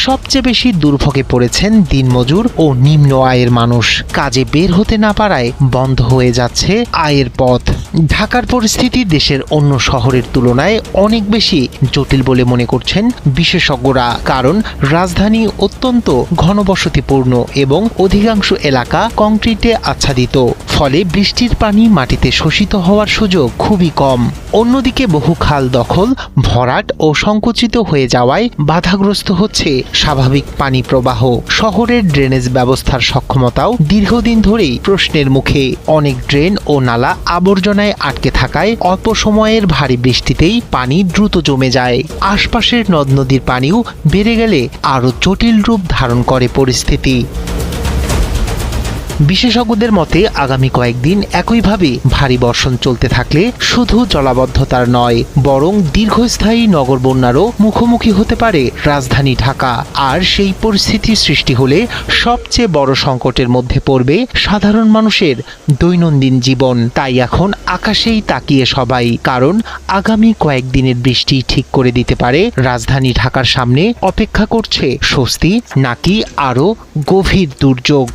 সবচেয়ে বেশি দুর্ভোগে পড়েছেন দিনমজুর ও নিম্ন আয়ের মানুষ। কাজে বের হতে না পারায় বন্ধ হয়ে যাচ্ছে আয়ের পথ। ঢাকার পরিস্থিতি দেশের অন্য শহরের তুলনায় অনেক বেশি জটিল বলে মনে করছেন বিশেষজ্ঞরা। কারণ রাজধানী অত্যন্ত ঘনবসতিপূর্ণ এবং অধিকাংশ এলাকা কংক্রিটে আচ্ছাদিত, ফলে বৃষ্টির পানি মাটিতে শোষিত হওয়ার সুযোগ খুবই কম। অন্যদিকে বহু খাল দখল, ভরাট ও সংকুচিত হয়ে যাওয়ায় বাধাগ্রস্ত হচ্ছে স্বাভাবিক পানি প্রবাহ। শহরের ড্রেনেজ ব্যবস্থার সক্ষমতাও দীর্ঘদিন ধরেই প্রশ্নের মুখে। অনেক ড্রেন ও নালা আবর্জনায় আটকে থাকায় অল্প সময়ের ভারী বৃষ্টিতেই পানি দ্রুত জমে যায়। আশপাশের নদ নদীর পানিও বেড়ে গেলে আরও জটিল রূপ ধারণ করে পরিস্থিতি। বিশেষজ্ঞদের মতে আগামী কয়েকদিন একইভাবে ভারী বর্ষণ চলতে থাকলে শুধু জলাবদ্ধতার নয়, বরং দীর্ঘস্থায়ী নগর বন্যারও মুখোমুখি হতে পারে রাজধানী ঢাকা। আর সেই পরিস্থিতি সৃষ্টি হলে সবচেয়ে বড় সংকটের মধ্যে পড়বে সাধারণ মানুষের দৈনন্দিন জীবন। তাই এখন আকাশেই তাকিয়ে সবাই, কারণ আগামী কয়েকদিনের বৃষ্টি ঠিক করে দিতে পারে রাজধানী ঢাকার সামনে অপেক্ষা করছে স্বস্তি নাকি আরও গভীর দুর্যোগ।